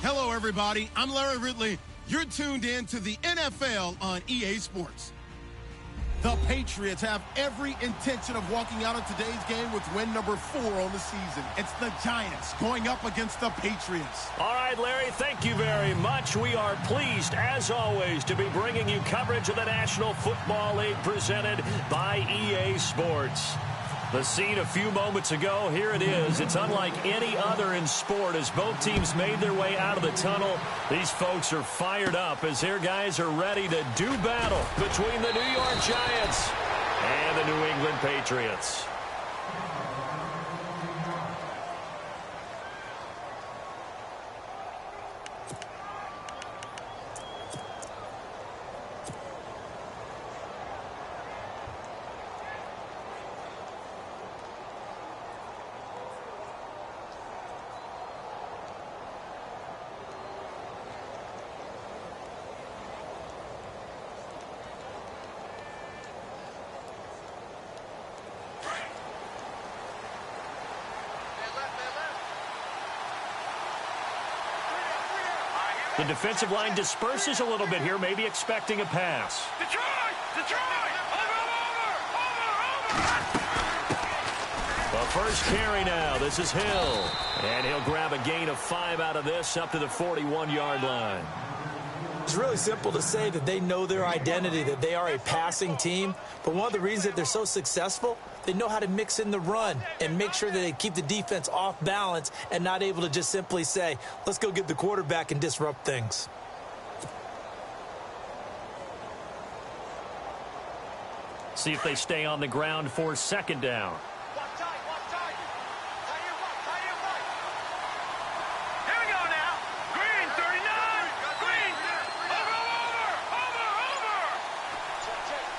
Hello, everybody. I'm Larry Ridley. You're tuned in to the NFL on EA Sports. The Patriots have every intention of walking out of today's game with win number 4 on the season. It's the Giants going up against the Patriots. All right, Larry, thank you very much. We are pleased, as always, to be bringing you coverage of the National Football League presented by EA Sports. The scene a few moments ago, here it is. It's unlike any other in sport as both teams made their way out of the tunnel. These folks are fired up as their guys are ready to do battle between the New York Giants and the New England Patriots. The defensive line disperses a little bit here, maybe expecting a pass. Detroit! The first carry now. This is Hill. And he'll grab a gain of 5 out of this up to the 41-yard line. It's really simple to say that they know their identity, that they are a passing team. But one of the reasons that they're so successful, they know how to mix in the run and make sure that they keep the defense off balance and not able to just simply say, let's go get the quarterback and disrupt things. See if they stay on the ground for second down.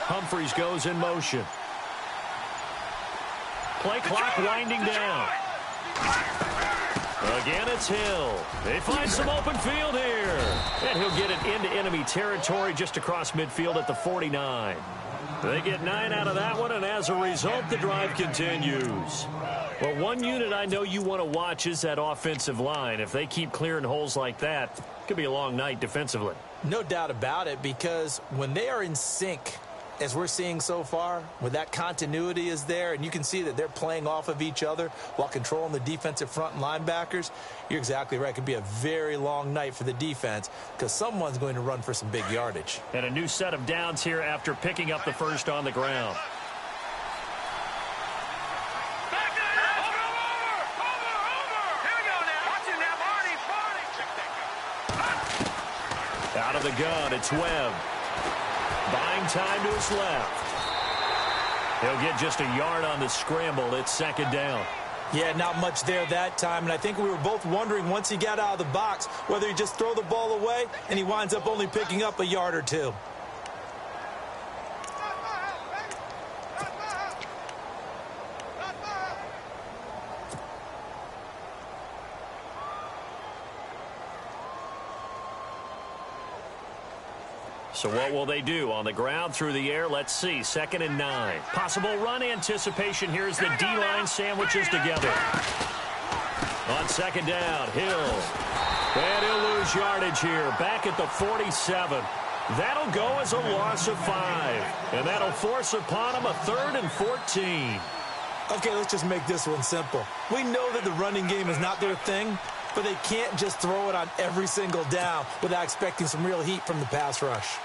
Humphreys goes in motion. Play clock winding down. Again, it's Hill. They find some open field here. And he'll get it into enemy territory just across midfield at the 49. They get 9 out of that one, and as a result, the drive continues. Well, one unit I know you want to watch is that offensive line. If they keep clearing holes like that, it could be a long night defensively. No doubt about it, because when they are in sync, as we're seeing so far, where that continuity is there, and you can see that they're playing off of each other while controlling the defensive front and linebackers, you're exactly right. It could be a very long night for the defense because someone's going to run for some big yardage. And a new set of downs here after picking up the first on the ground. Out of the gun, it's Webb. Buying time to his left. He'll get just a yard on the scramble. It's second down. Yeah, not much there that time, and I think we were both wondering once he got out of the box whether he just throw the ball away and he winds up only picking up a yard or two. So what will they do? On the ground, through the air, let's see. 2nd and 9. Possible run anticipation here as the D-line sandwiches together. On 2nd down, Hill. And he'll lose yardage here. Back at the 47. That'll go as a loss of 5. And that'll force upon him a 3rd and 14. Okay, let's just make this one simple. We know that the running game is not their thing, but they can't just throw it on every single down without expecting some real heat from the pass rush.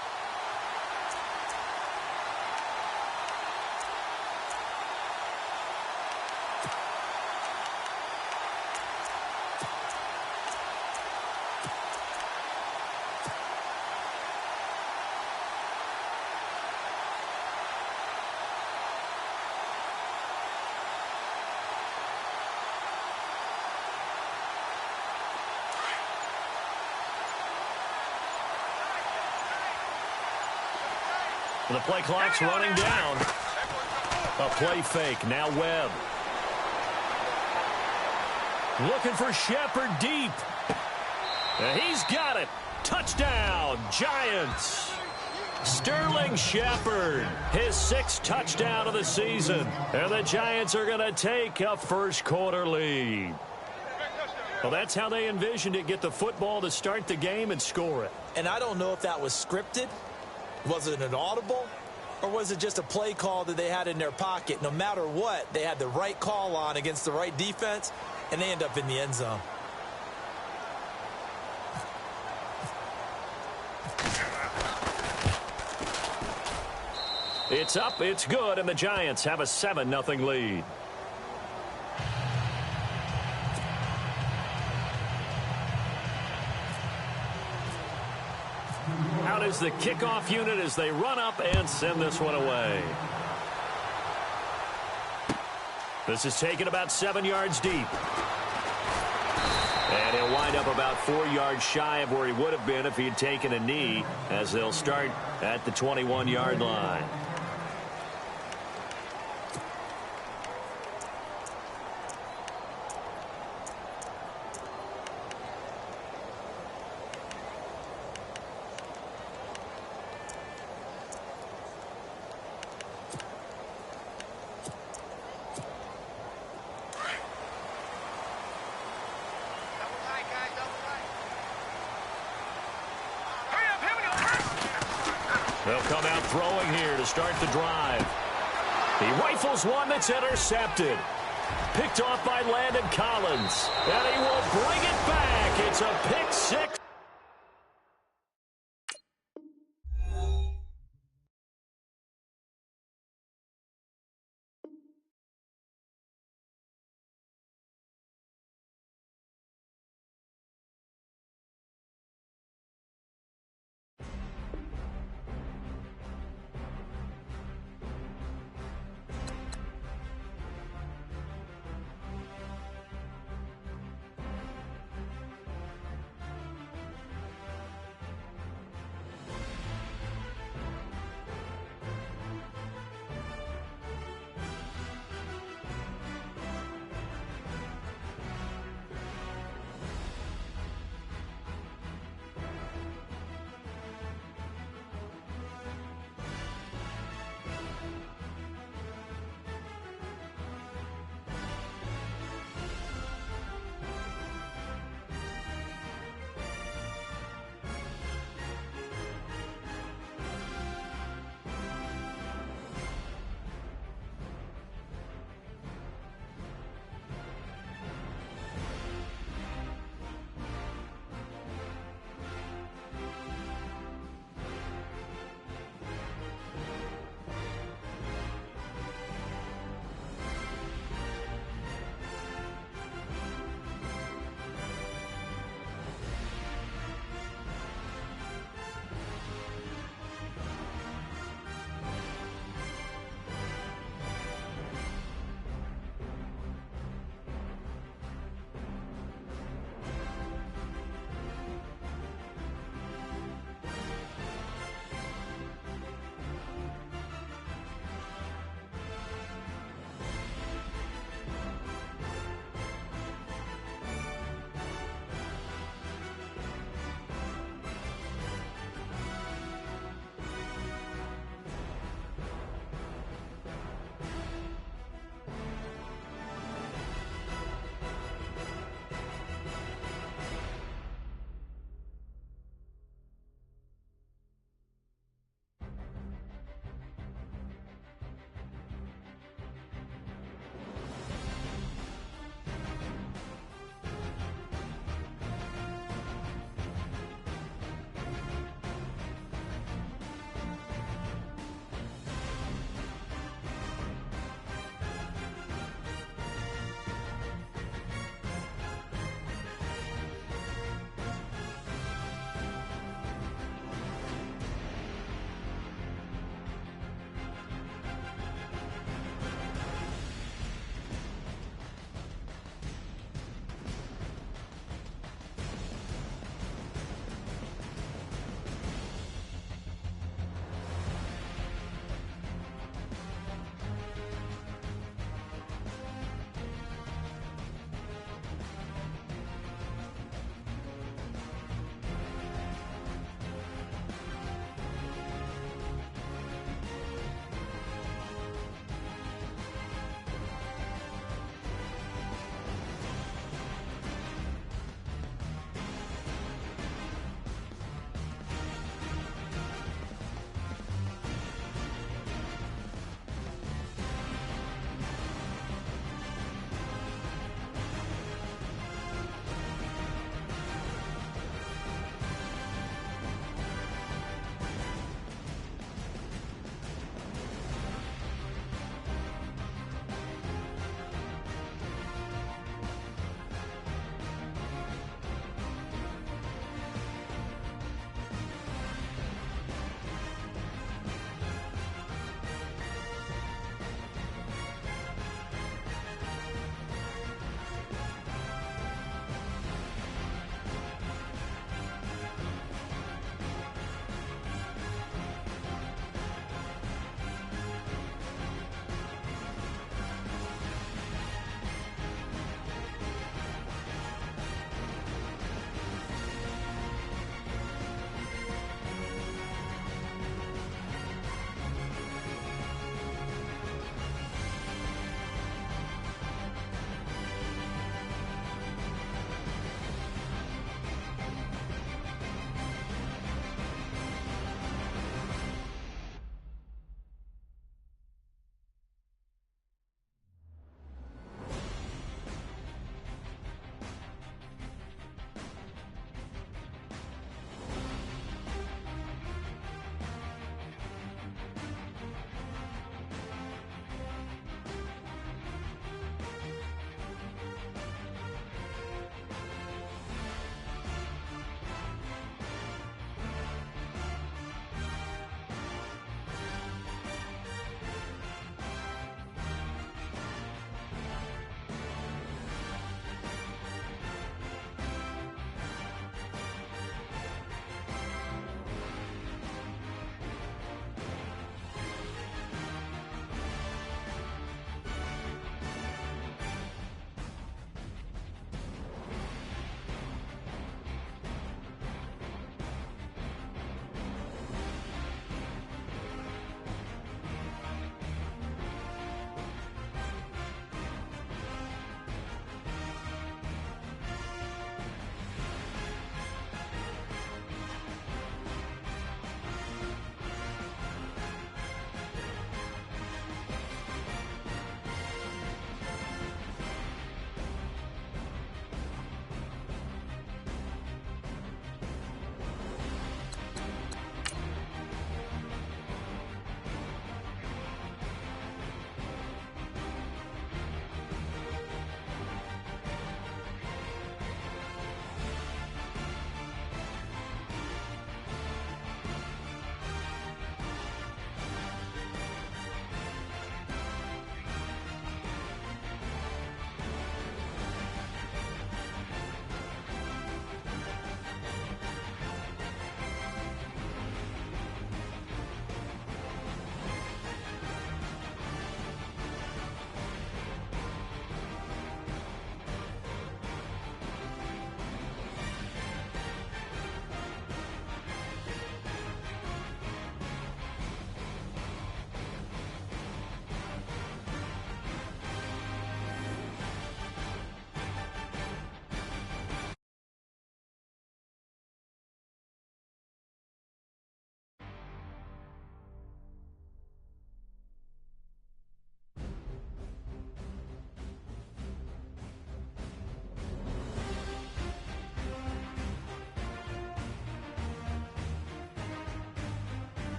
The play clock's running down. A play fake. Now Webb. Looking for Shepard deep. And he's got it. Touchdown, Giants. Sterling Shepard, his 6th touchdown of the season. And the Giants are going to take a first quarter lead. Well, that's how they envisioned it. Get the football to start the game and score it. And I don't know if that was scripted. Was it an audible? Or was it just a play call that they had in their pocket? No matter what, they had the right call on against the right defense, and they end up in the end zone. It's up, it's good, and the Giants have a 7-0 lead. Out is the kickoff unit as they run up and send this one away. This is taken about 7 yards deep. And he'll wind up about 4 yards shy of where he would have been if he had taken a knee, as they'll start at the 21-yard line. They'll come out throwing here to start the drive. He rifles one that's intercepted. Picked off by Landon Collins. And he will bring it back. It's a pick six.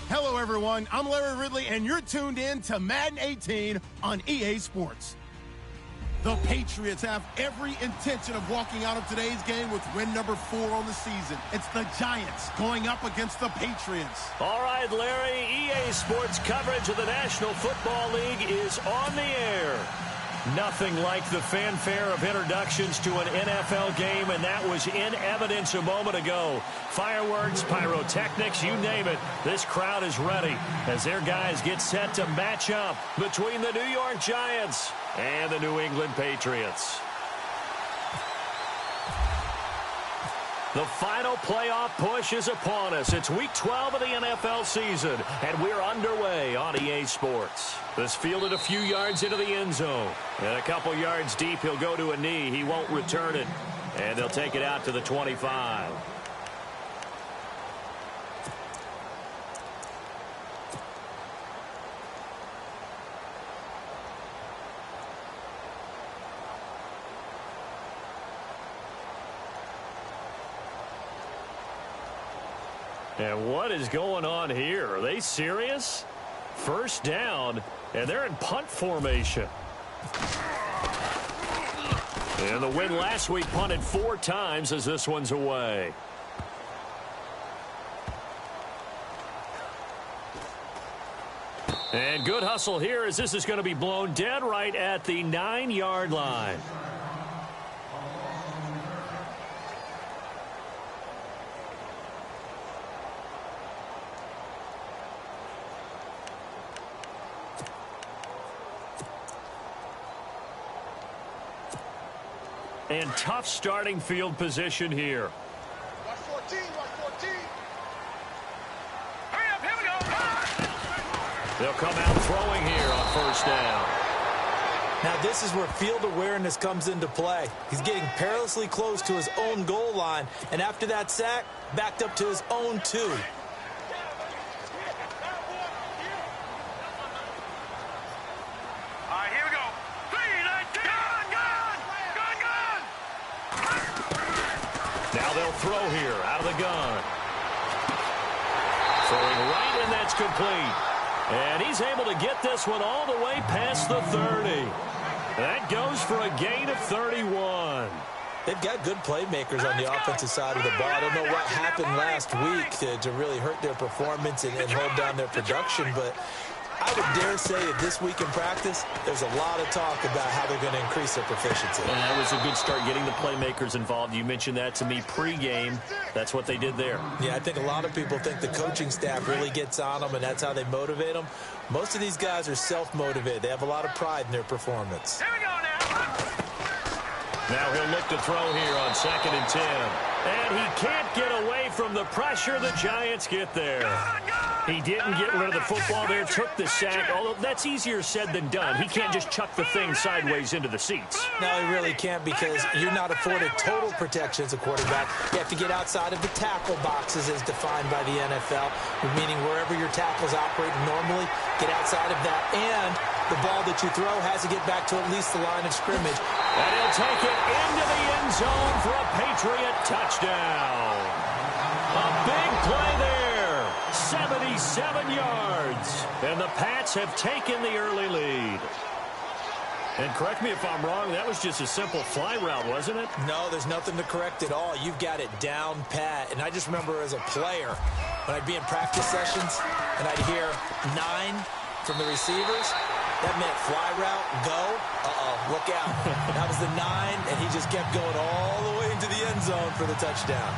Hello, everyone. I'm Larry Ridley, and you're tuned in to Madden 18 on EA Sports. The Patriots have every intention of walking out of today's game with win number 4 on the season. It's the Giants going up against the Patriots. All right, Larry, EA Sports coverage of the National Football League is on the air. Nothing like the fanfare of introductions to an NFL game, and that was in evidence a moment ago. Fireworks, pyrotechnics, you name it. This crowd is ready as their guys get set to match up between the New York Giants and the New England Patriots. The final playoff push is upon us. It's week 12 of the NFL season, and we're underway on EA Sports. This fielded a few yards into the end zone. And a couple yards deep, he'll go to a knee. He won't return it. And they'll take it out to the 25. And what is going on here? Are they serious? First down, and they're in punt formation. And the win last week punted 4 times as this one's away. And good hustle here as this is going to be blown dead right at the 9-yard line. And tough starting field position here. Watch 14, watch 14. Hurry up, here we go. They'll come out throwing here on first down. Now this is where field awareness comes into play. He's getting perilously close to his own goal line, and after that sack, backed up to his own 2. All right, here we go. 3, 19. Now they'll throw here out of the gun. Throwing right, and that's complete. And he's able to get this one all the way past the 30. That goes for a gain of 31. They've got good playmakers on the offensive side of the ball. I don't know what happened last week to really hurt their performance and hold down their production, but I would dare say that this week in practice, there's a lot of talk about how they're going to increase their proficiency. And that was a good start getting the playmakers involved. You mentioned that to me pregame. That's what they did there. Yeah, I think a lot of people think the coaching staff really gets on them, and that's how they motivate them. Most of these guys are self-motivated. They have a lot of pride in their performance. Here we go now. Now he'll look to throw here on 2nd and 10. And he can't get away from the pressure. The Giants get there. He didn't get rid of the football there, took the sack, although that's easier said than done. He can't just chuck the thing sideways into the seats. No, he really can't, because you're not afforded total protection as a quarterback. You have to get outside of the tackle boxes as defined by the NFL, meaning wherever your tackles operate normally, get outside of that, and the ball that you throw has to get back to at least the line of scrimmage. And he'll take it into the end zone for a Patriot touchdown. A big play there. 77 yards. And the Pats have taken the early lead. And correct me if I'm wrong, that was just a simple fly route, wasn't it? No, there's nothing to correct at all. You've got it down pat. And I just remember as a player, when I'd be in practice sessions and I'd hear 9 from the receivers, that meant fly route, go. Look out. That was the 9, and he just kept going all the way into the end zone for the touchdown.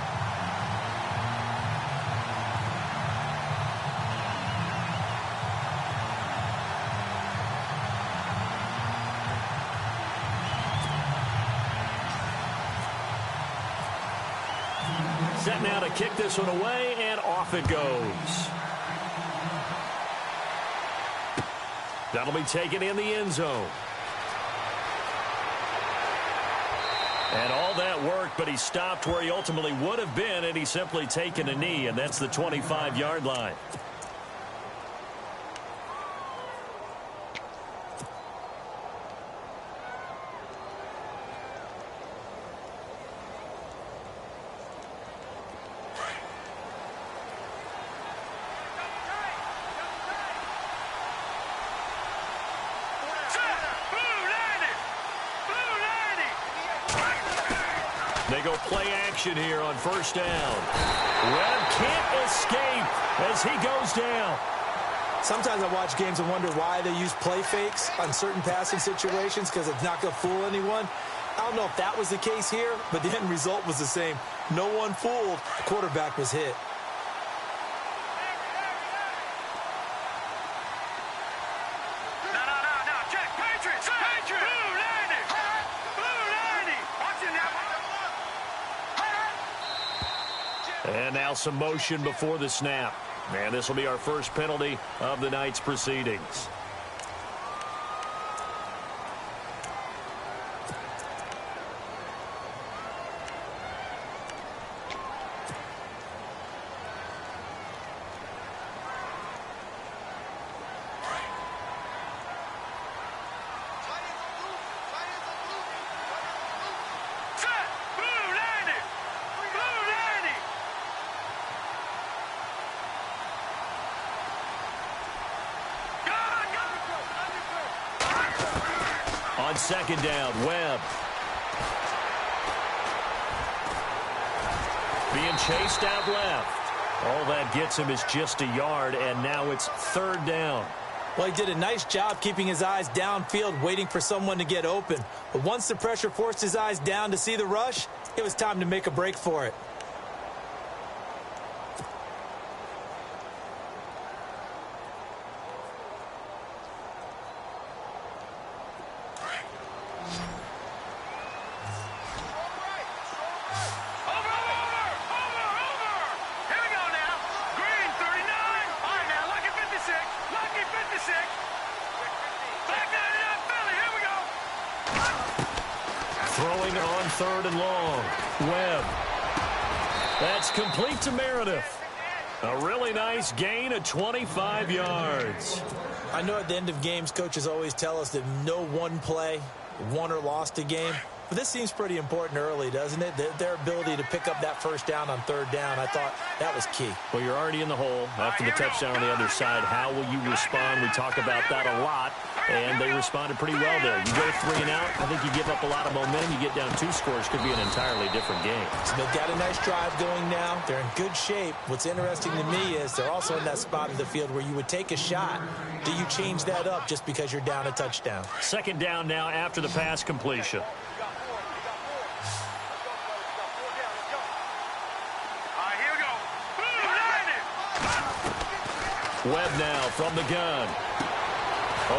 Set now to kick this one away, and off it goes. That'll be taken in the end zone. And all that worked, but he stopped where he ultimately would have been, and he's simply taken a knee, and that's the 25-yard line. They go play action here on first down. Webb can't escape as he goes down. Sometimes I watch games and wonder why they use play fakes on certain passing situations because it's not going to fool anyone. I don't know if that was the case here, but the end result was the same. No one fooled. The quarterback was hit. No. Check. Patriots. Blue 90. Blue 90. Watching that. And now some motion before the snap. And this will be our first penalty of the night's proceedings. On second down, Webb. Being chased out left. All that gets him is just a yard, and now it's third down. Well, he did a nice job keeping his eyes downfield, waiting for someone to get open. But once the pressure forced his eyes down to see the rush, it was time to make a break for it. Throwing on third and long. Webb. That's complete to Meredith. A really nice gain of 25 yards. I know at the end of games, coaches always tell us that no one play won or lost a game. But this seems pretty important early, doesn't it? Their ability to pick up that first down on third down, I thought that was key. Well, you're already in the hole after the touchdown on the other side. How will you respond? We talk about that a lot, and they responded pretty well there. You go 3 and out, I think you give up a lot of momentum. You get down 2 scores, could be an entirely different game. So they've got a nice drive going now. They're in good shape. What's interesting to me is they're also in that spot of the field where you would take a shot. Do you change that up just because you're down a touchdown? Second down now after the pass completion. Webb now from the gun.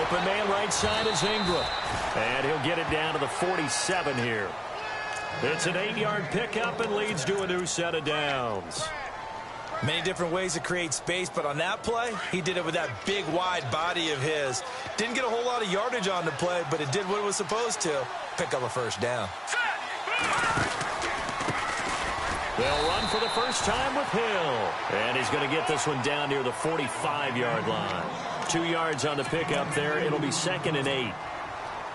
Open man right side is Ingram. And he'll get it down to the 47 here. It's an 8-yard pickup and leads to a new set of downs. Many different ways to create space, but on that play, he did it with that big, wide body of his. Didn't get a whole lot of yardage on the play, but it did what it was supposed to. Pick up a first down. They'll run for the first time with Hill. And he's going to get this one down near the 45-yard line. 2 yards on the pickup there. It'll be 2nd and 8.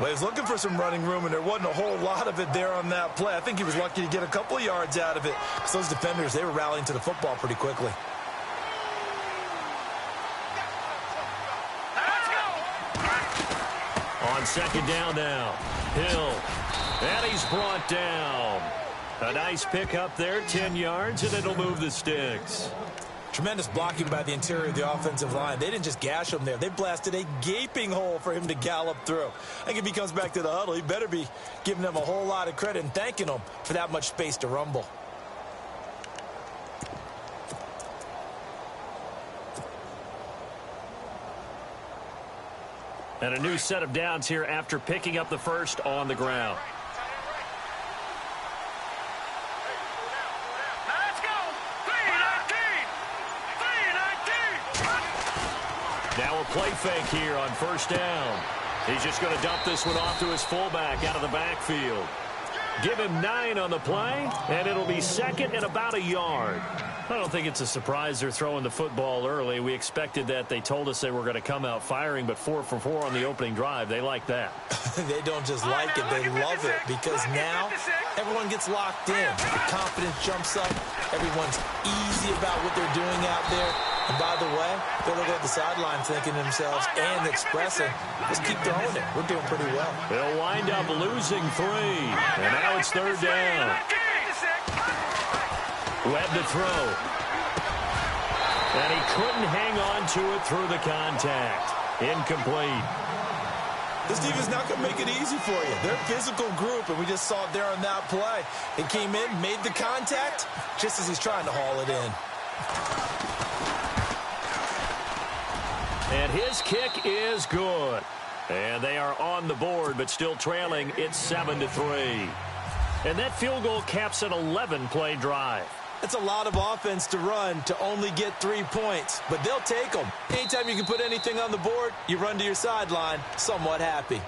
Well, he was looking for some running room, and there wasn't a whole lot of it there on that play. I think he was lucky to get a couple of yards out of it. So those defenders, they were rallying to the football pretty quickly. On second down now, Hill. And he's brought down. A nice pickup there, 10 yards, and it'll move the sticks. Tremendous blocking by the interior of the offensive line. They didn't just gash him there. They blasted a gaping hole for him to gallop through. I think if he comes back to the huddle, he better be giving them a whole lot of credit and thanking them for that much space to rumble. And a new set of downs here after picking up the first on the ground. Now a play fake here on first down. He's just going to dump this one off to his fullback out of the backfield. Give him 9 on the play, and it'll be 2nd and about a yard. I don't think it's a surprise they're throwing the football early. We expected that. They told us they were going to come out firing, but 4 for 4 on the opening drive. They like that. They don't just like it, they love it, because now everyone gets locked in. The confidence jumps up. Everyone's easy about what they're doing out there. And by the way, they're looking at the sideline thinking to themselves and expressing, just keep throwing it. We're doing pretty well. They'll wind up losing 3. And now it's third down. Webb to throw. And he couldn't hang on to it through the contact. Incomplete. This defense not going to make it easy for you. They're a physical group, and we just saw it there on that play. He came in, made the contact, just as he's trying to haul it in. And his kick is good. And they are on the board, but still trailing. It's 7-3. And that field goal caps an 11-play drive. That's a lot of offense to run to only get 3 points, but they'll take them. Anytime you can put anything on the board, you run to your sideline, somewhat happy.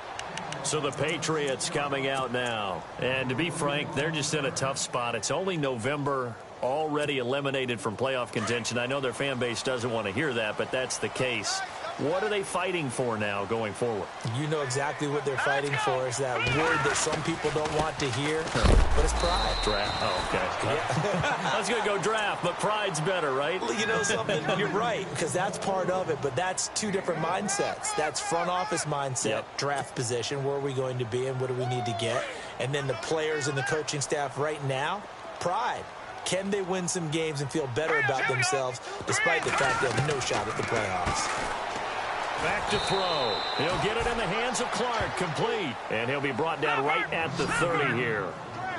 So the Patriots coming out now. And to be frank, they're just in a tough spot. It's only November, already eliminated from playoff contention. I know their fan base doesn't want to hear that, but that's the case. What are they fighting for now going forward? You know exactly what they're fighting for. Is that word that some people don't want to hear, but it's pride. Draft. Oh, okay. Yeah. I was going to go draft, but pride's better, right? Well, you know something? You're right, because that's part of it, but that's two different mindsets. That's front office mindset, draft position, where are we going to be and what do we need to get? And then the players and the coaching staff right now, pride. Can they win some games and feel better about themselves despite the fact they have no shot at the playoffs? Back to throw. He'll get it in the hands of Clark. Complete. And he'll be brought down right at the 30 here.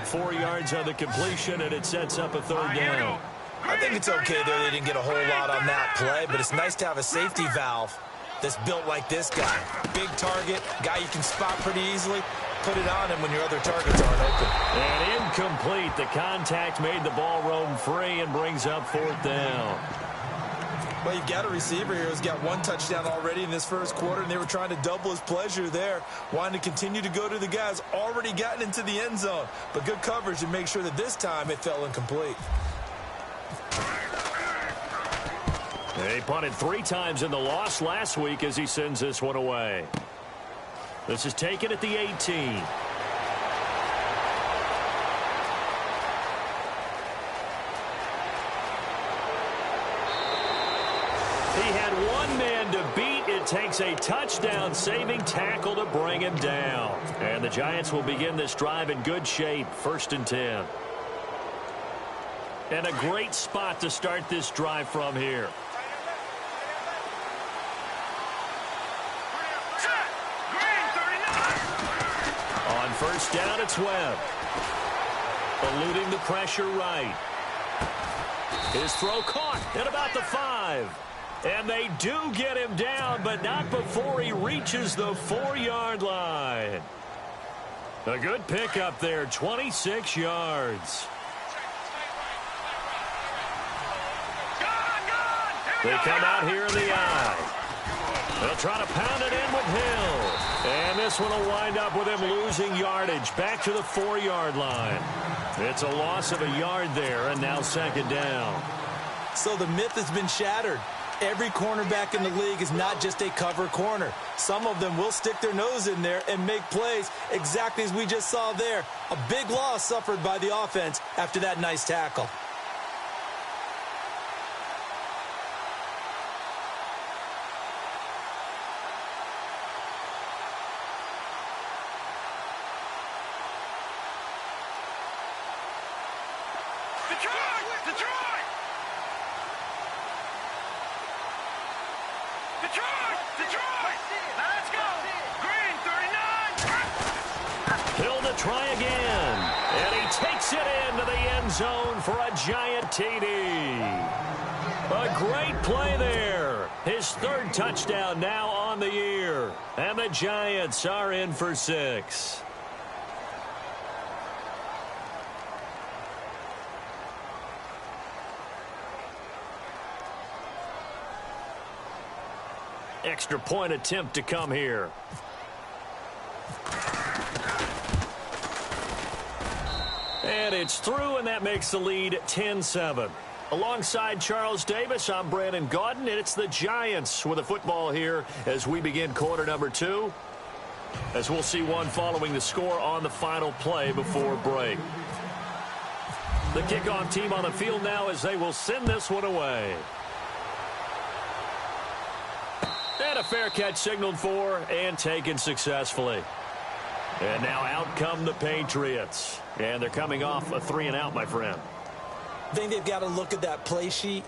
4 yards on the completion, and it sets up a third down. I think it's okay there. They didn't get a whole lot on that play, but it's nice to have a safety valve that's built like this guy. Big target, guy you can spot pretty easily. Put it on him when your other targets aren't open. And incomplete. The contact made the ball roam free and brings up fourth down. Well, you've got a receiver here who's got 1 touchdown already in this first quarter, and they were trying to double his pleasure there, wanting to continue to go to the guys already gotten into the end zone. But good coverage to make sure that this time it fell incomplete. He punted 3 times in the loss last week as he sends this one away. This is taken at the 18. He had 1 man to beat. It takes a touchdown-saving tackle to bring him down. And the Giants will begin this drive in good shape, 1st and 10. And a great spot to start this drive from here. On 1st down, it's Webb. Eluding the pressure right. His throw caught at about the 5. And they do get him down, but not before he reaches the 4-yard line. A good pickup there, 26 yards. They come out here in the eye. They'll try to pound it in with Hill. And this one will wind up with him losing yardage back to the 4-yard line. It's a loss of a yard there, and now 2nd down. So the myth has been shattered. Every cornerback in the league is not just a cover corner. Some of them will stick their nose in there and make plays exactly as we just saw there. A big loss suffered by the offense after that nice tackle. Detroit! Now let's go! Green, 39! Hill to try again. And he takes it into the end zone for a giant TD. A great play there. His 3rd touchdown now on the year. And the Giants are in for 6. Extra point attempt to come here. And it's through, and that makes the lead 10-7. Alongside Charles Davis, I'm Brandon Gaudin, and it's the Giants with the football here as we begin quarter number 2. As we'll see one following the score on the final play before break. The kickoff team on the field now as they will send this one away. And a fair catch signaled for and taken successfully. And now out come the Patriots. And they're coming off a 3-and-out, my friend. I think they've got to look at that play sheet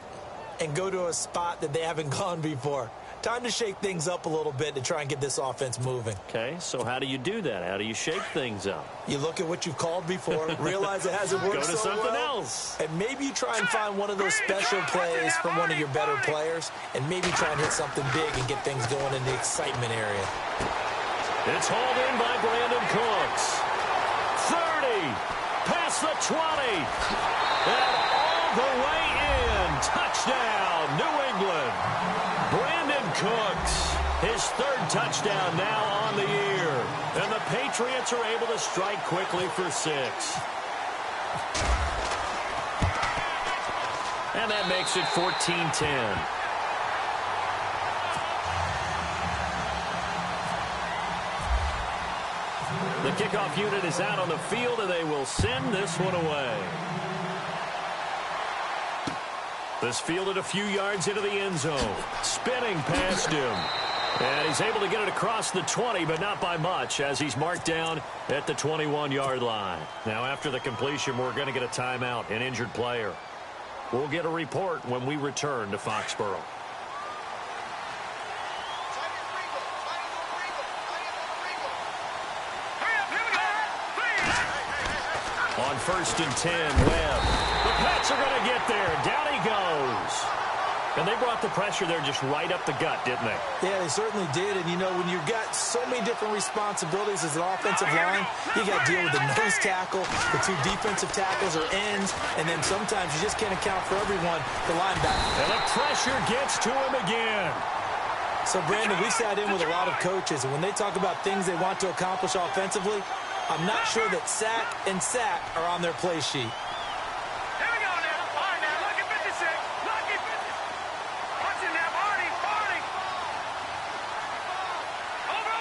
and go to a spot that they haven't gone before. Time to shake things up a little bit to try and get this offense moving. Okay, so how do you do that? How do you shake things up? You look at what you've called before, realize it hasn't worked so well. Go to something else. And maybe you try and find one of those special plays from one of your better players, and maybe try and hit something big and get things going in the excitement area. It's hauled in by Brandon Cooks. 30, past the 20, and all the way in. Touchdown, New England. Brandon Cooks, his third touchdown now on the year. And the Patriots are able to strike quickly for 6. And that makes it 14-10. The kickoff unit is out on the field, and they will send this one away. This fielded a few yards into the end zone. Spinning past him. And he's able to get it across the 20, but not by much, as he's marked down at the 21-yard line. Now, after the completion, we're going to get a timeout, an injured player. We'll get a report when we return to Foxborough. On 1st and 10, Webb. The Pats are going to get there. Down he goes. And they brought the pressure there just right up the gut, didn't they? Yeah, they certainly did. And, you know, when you've got so many different responsibilities as an offensive line, you got to deal with the nose tackle, the 2 defensive tackles or ends, and then sometimes you just can't account for everyone, the linebacker. And the pressure gets to him again. So, Brandon, we sat in with a lot of coaches, and when they talk about things they want to accomplish offensively, I'm not sure that sack and sack are on their play sheet. Here we go now. All right, now, lucky 56. Lucky 56. Watch it now, Barney. Barney. Over.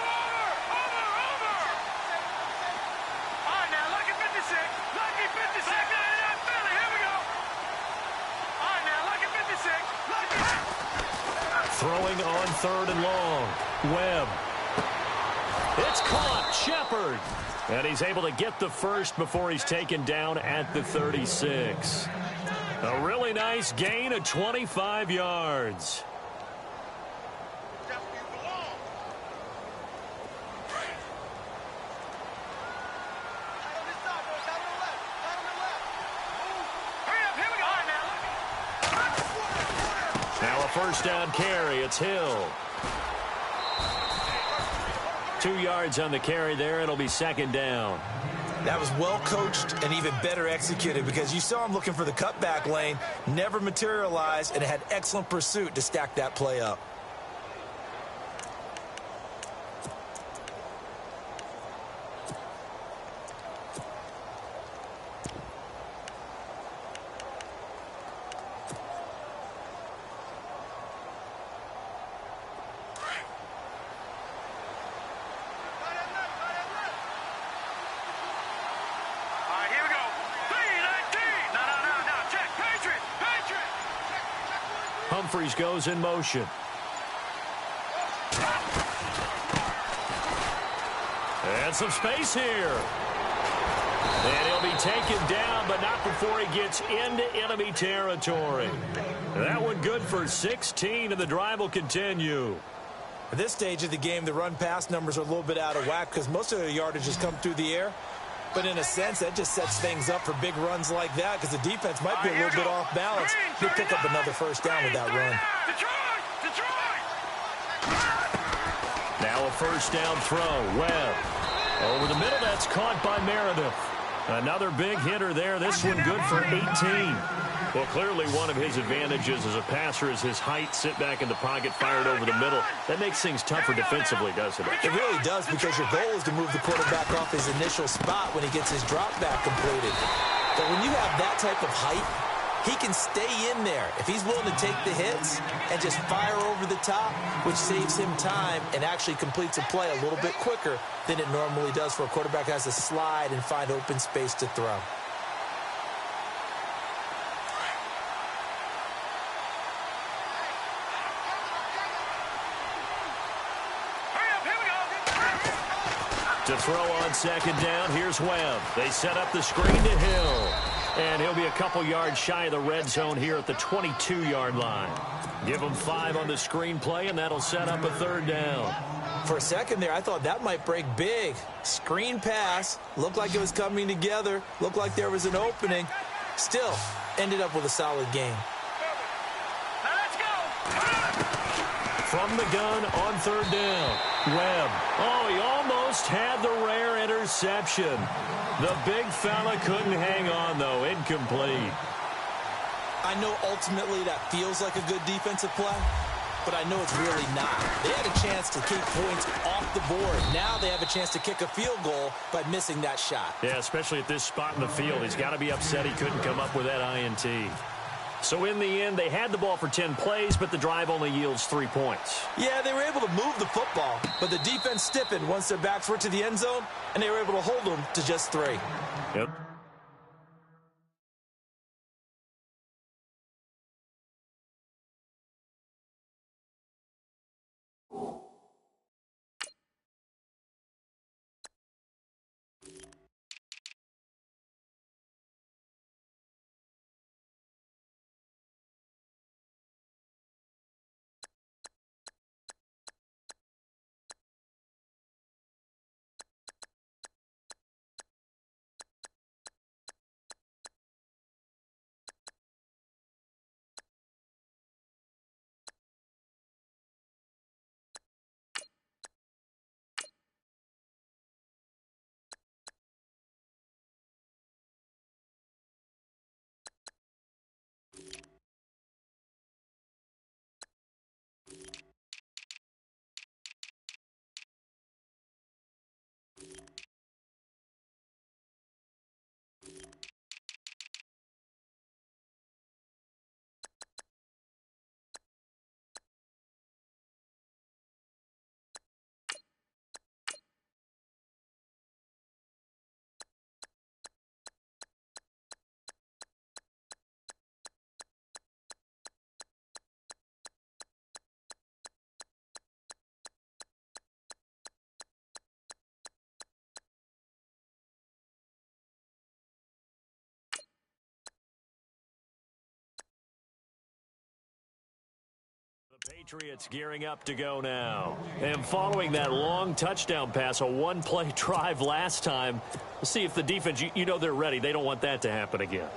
All right, now, lucky 56. Lucky 56. Philly, here we go. All right, now, lucky 56. Lucky. Throwing on 3rd and long. Webb. It's caught. Shepard. And he's able to get the first before he's taken down at the 36. A really nice gain of 25 yards. Now a 1st down carry. It's Hill. 2 yards on the carry there. It'll be 2nd down. That was well coached and even better executed because you saw him looking for the cutback lane, never materialized, and had excellent pursuit to stack that play up. Humphries goes in motion. And some space here. And he'll be taken down, but not before he gets into enemy territory. That one good for 16, and the drive will continue. At this stage of the game, the run-pass numbers are a little bit out of whack because most of the yardage has come through the air. But in a sense, that just sets things up for big runs like that because the defense might be a little bit off balance. He'll pick up another 1st down with that run. Now a 1st down throw. Webb. Over the middle, that's caught by Meredith. Another big hitter there. This one good for 18. Well, clearly one of his advantages as a passer is his height. Sit back in the pocket, fired over the middle. That makes things tougher defensively, doesn't it? It really does because your goal is to move the quarterback off his initial spot when he gets his drop back completed. But when you have that type of height, he can stay in there if he's willing to take the hits and just fire over the top, which saves him time and actually completes a play a little bit quicker than it normally does for a quarterback who has to slide and find open space to throw. To throw on 2nd down, here's Webb. They set up the screen to Hill. And he'll be a couple yards shy of the red zone here at the 22-yard line. Give him 5 on the screenplay, and that'll set up a 3rd down. For a second there, I thought that might break big. Screen pass. Looked like it was coming together. Looked like there was an opening. Still, ended up with a solid game. Let's go. From the gun on 3rd down. Webb. Oh, he almost had the rare interception. The big fella couldn't hang on, though. Incomplete. I know ultimately that feels like a good defensive play, but I know it's really not. They had a chance to keep points off the board. Now they have a chance to kick a field goal by missing that shot. Yeah, especially at this spot in the field. He's got to be upset he couldn't come up with that INT. So in the end, they had the ball for 10 plays, but the drive only yields 3 points. Yeah, they were able to move the football, but the defense stiffened once their backs were to the end zone, and they were able to hold them to just 3. Yep. The Patriots gearing up to go now. And following that long touchdown pass, a one-play drive last time, let's see if the defense, you know they're ready. They don't want that to happen again.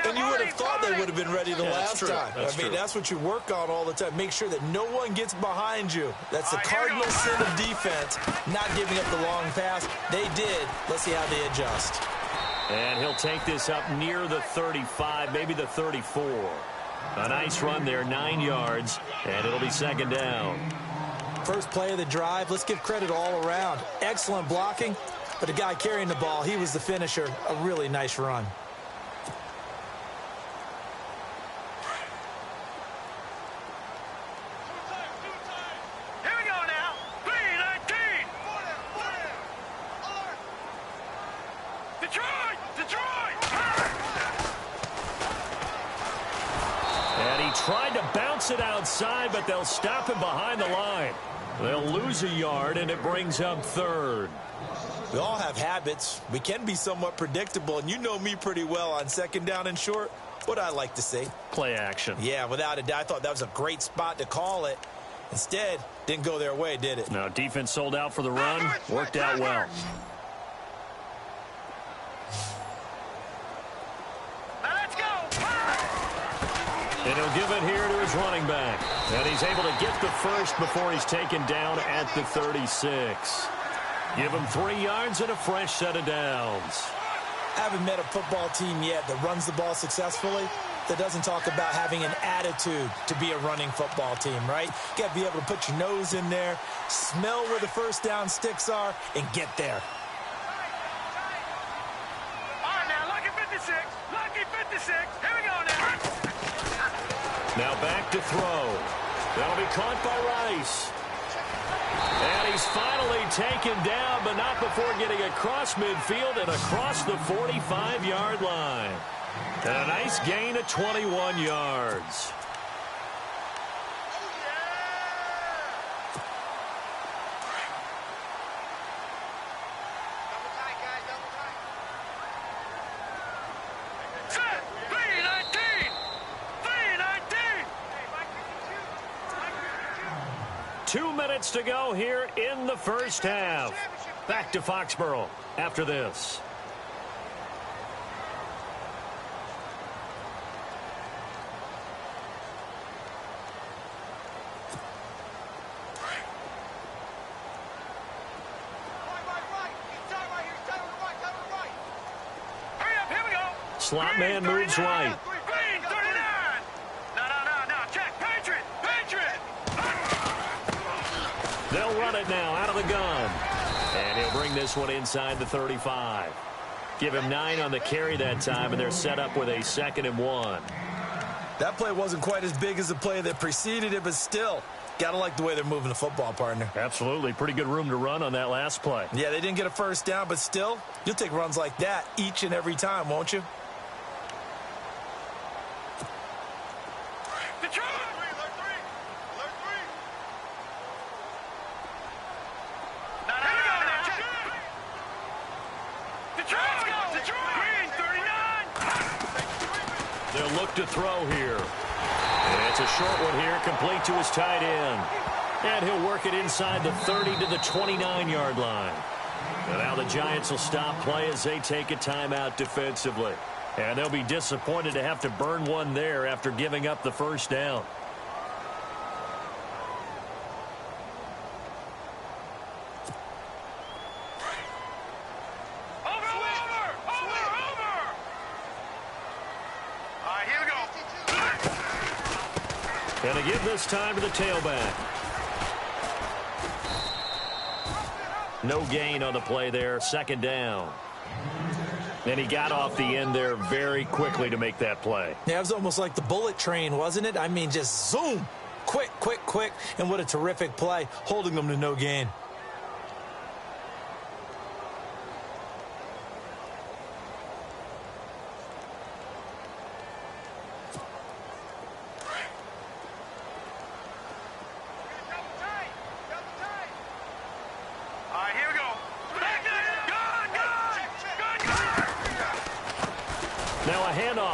And you would have thought they would have been ready the last time. That's true. That's what you work on all the time. Make sure that no one gets behind you. That's the cardinal sin of defense, not giving up the long pass. They did. Let's see how they adjust. And he'll take this up near the 35, maybe the 34. A nice run there, 9 yards, and it'll be 2nd down. First play of the drive, let's give credit all around. Excellent blocking, but the guy carrying the ball, he was the finisher. A really nice run. Here we go now. 3-19. Detroit! And he tried to bounce it outside, but they'll stop him behind the line. They'll lose a yard, and it brings up 3rd. We all have habits. We can be somewhat predictable, and you know me pretty well on 2nd down and short. What I like to see. Play action. Yeah, without a doubt. I thought that was a great spot to call it. Instead, didn't go their way, did it? No, defense sold out for the run. Worked out well. Let's go. And he'll give it here to his running back. And he's able to get the first before he's taken down at the 36. Give him 3 yards and a fresh set of downs. I haven't met a football team yet that runs the ball successfully that doesn't talk about having an attitude to be a running football team, right? You got to be able to put your nose in there, smell where the first down sticks are, and get there. All right, now, lucky 56. Lucky 56. Here we go now. Now back to throw. That'll be caught by Rice. And he's finally taken down, but not before getting across midfield and across the 45-yard line. And a nice gain of 21 yards. 2 minutes to go here in the first half. Back to Foxborough after this. Slot man moves right. Green, 39. No. Check. Patriot. They'll run it now out of the gun. And he'll bring this one inside the 35. Give him 9 on the carry that time, and they're set up with a 2nd and 1. That play wasn't quite as big as the play that preceded it, but still, gotta like the way they're moving the football, partner. Absolutely. Pretty good room to run on that last play. Yeah, they didn't get a first down, but still, you'll take runs like that each and every time, won't you? They'll look to throw here. And it's a short one here, complete to his tight end. And he'll work it inside the 30 to the 29-yard line. And now the Giants will stop play as they take a timeout defensively. And they'll be disappointed to have to burn one there after giving up the first down. And they give this time to the tailback. No gain on the play there. 2nd down. And he got off the end there very quickly to make that play. Yeah, it was almost like the bullet train, wasn't it? I mean, just zoom. Quick. And what a terrific play, holding them to no gain.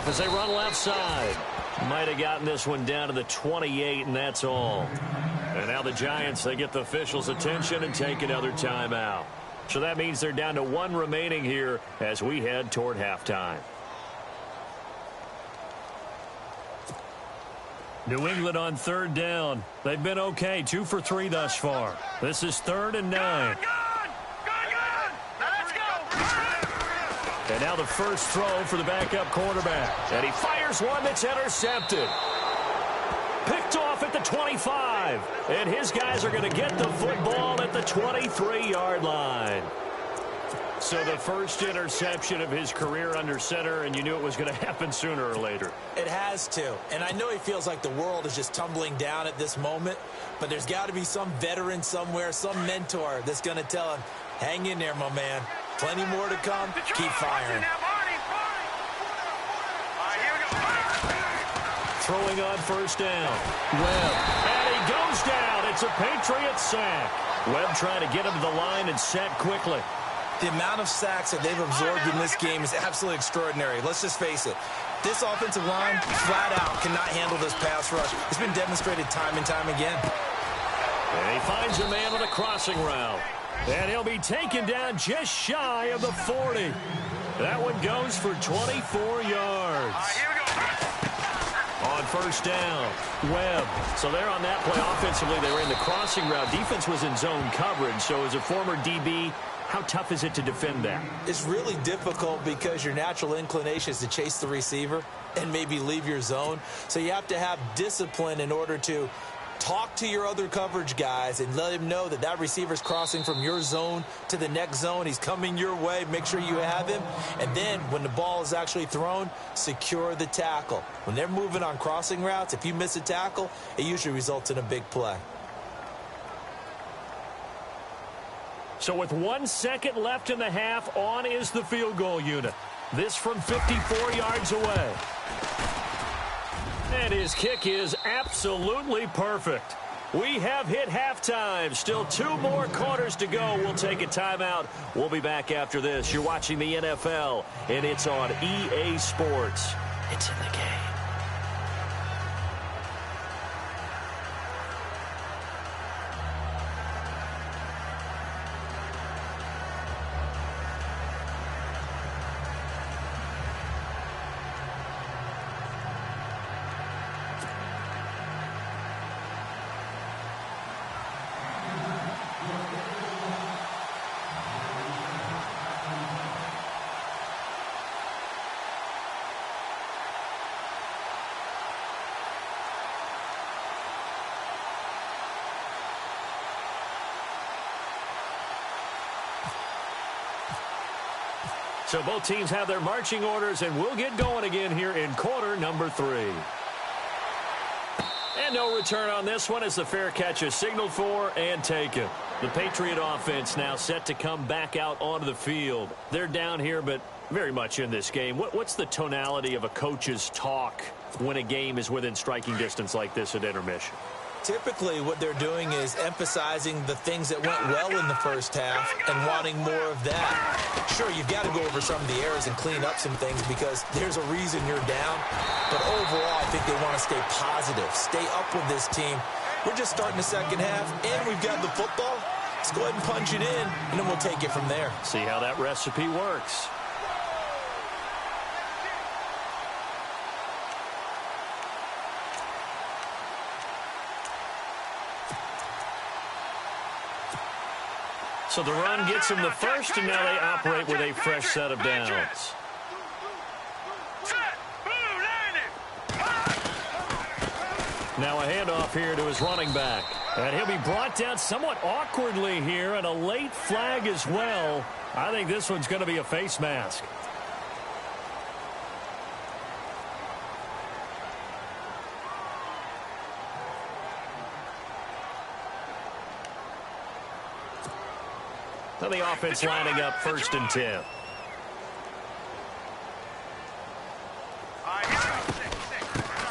As they run left side. Might have gotten this one down to the 28, and that's all. And now the Giants, they get the officials' attention and take another timeout. So that means they're down to 1 remaining here as we head toward halftime. New England on 3rd down. They've been okay, 2 for 3 thus far. This is 3rd and 9. And now the first throw for the backup quarterback. And he fires one that's intercepted. Picked off at the 25. And his guys are going to get the football at the 23-yard line. So the first interception of his career under center, and you knew it was going to happen sooner or later. It has to. And I know he feels like the world is just tumbling down at this moment, but there's got to be some veteran somewhere, some mentor that's going to tell him, hang in there, my man. Plenty more to come. Keep firing. Throwing on first down. Webb. And he goes down. It's a Patriots sack. Webb trying to get him to the line and set quickly. The amount of sacks that they've absorbed in this game is absolutely extraordinary. Let's just face it. This offensive line, flat out, cannot handle this pass rush. It's been demonstrated time and time again. And he finds a man on a crossing route. And he'll be taken down just shy of the 40. That one goes for 24 yards. On first down, Webb. So they're on that play offensively. They were in the crossing route. Defense was in zone coverage. So as a former DB, how tough is it to defend that? It's really difficult because your natural inclination is to chase the receiver and maybe leave your zone. So you have to have discipline in order to talk to your other coverage guys and let him know that that receiver's crossing from your zone to the next zone. He's coming your way. Make sure you have him. And then when the ball is actually thrown, secure the tackle. When they're moving on crossing routes, if you miss a tackle, it usually results in a big play. So with 1 second left in the half, on is the field goal unit. This from 54 yards away. And his kick is absolutely perfect. We have hit halftime. Still 2 more quarters to go. We'll take a timeout. We'll be back after this. You're watching the NFL, and it's on EA Sports. It's in the game. So both teams have their marching orders, and we'll get going again here in quarter number 3. And no return on this one as the fair catch is signaled for and taken. The Patriot offense now set to come back out onto the field. They're down here, but very much in this game. What's the tonality of a coach's talk when a game is within striking distance like this at intermission? Typically, what they're doing is emphasizing the things that went well in the first half and wanting more of that. Sure, you've got to go over some of the errors and clean up some things because there's a reason you're down. But overall, I think they want to stay positive, stay up with this team. We're just starting the second half, and we've got the football. Let's go ahead and punch it in, and then we'll take it from there. See how that recipe works. So the run gets them the first, and now they operate with a fresh set of downs. Now a handoff here to his running back. And he'll be brought down somewhat awkwardly here, and a late flag as well. I think this one's going to be a face mask. Now the offense lining up 1st and 10.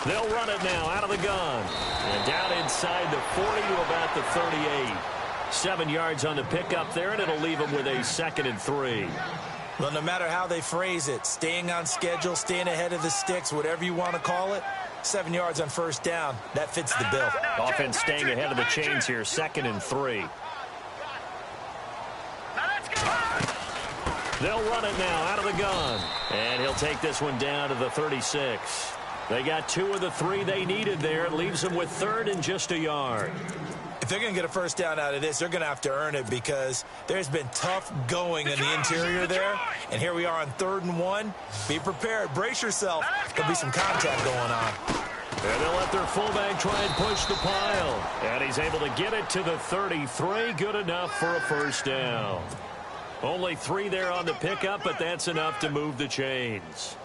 They'll run it now out of the gun. And down inside the 40 to about the 38. 7 yards on the pickup there, and it'll leave them with a 2nd and 3. Well, no matter how they phrase it, staying on schedule, staying ahead of the sticks, whatever you want to call it, 7 yards on 1st down, that fits the bill. Offense staying ahead of the chains here, 2nd and 3. They'll run it now out of the gun. And he'll take this one down to the 36. They got 2 of the 3 they needed there. It leaves them with 3rd and just a yard. If they're going to get a 1st down out of this, they're going to have to earn it because there's been tough going in the interior there. And here we are on 3rd and 1. Be prepared. Brace yourself. There'll be some contact going on. And they'll let their fullback try and push the pile. And he's able to get it to the 33. Good enough for a 1st down. Only 3 there on the pickup, but that's enough to move the chains.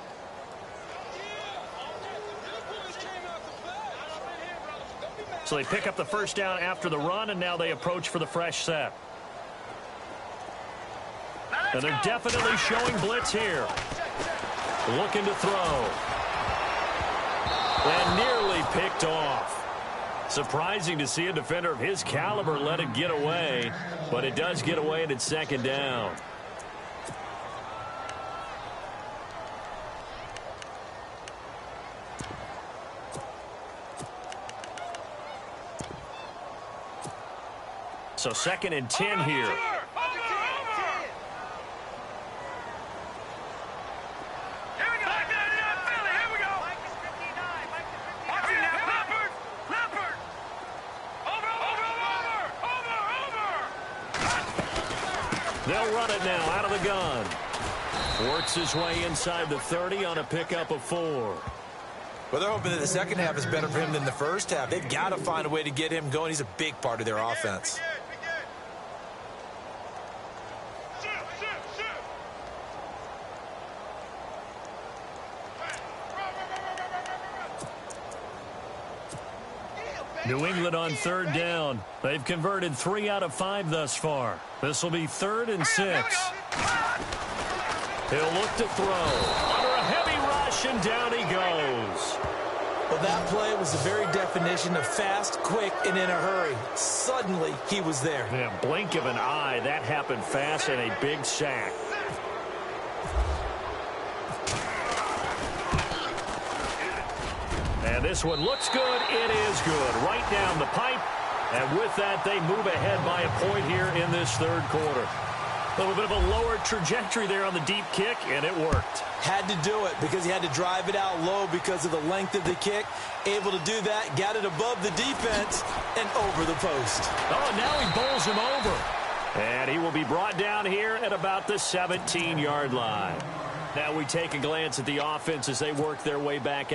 So they pick up the 1st down after the run, and now they approach for the fresh set. And they're definitely showing blitz here. Looking to throw. And nearly picked off. Surprising to see a defender of his caliber let it get away, but it does get away, and it's 2nd down. So 2nd and 10 here. They'll run it now out of the gun. Works his way inside the 30 on a pickup of 4. Well, they're hoping that the second half is better for him than the first half. They've got to find a way to get him going. He's a big part of their offense. New England on 3rd down. They've converted 3 out of 5 thus far. This will be 3rd and 6. He'll look to throw. Under a heavy rush, and down he goes. Well, that play was the very definition of fast, quick, and in a hurry. Suddenly, he was there. Yeah, blink of an eye. That happened fast, and a big sack. And this one looks good. It is good. Right down the pipe. And with that, they move ahead by a point here in this 3rd quarter. A little bit of a lower trajectory there on the deep kick, and it worked. Had to do it because he had to drive it out low because of the length of the kick. Able to do that, got it above the defense, and over the post. Oh, now he bowls him over. And he will be brought down here at about the 17-yard line. Now we take a glance at the offense as they work their way back out.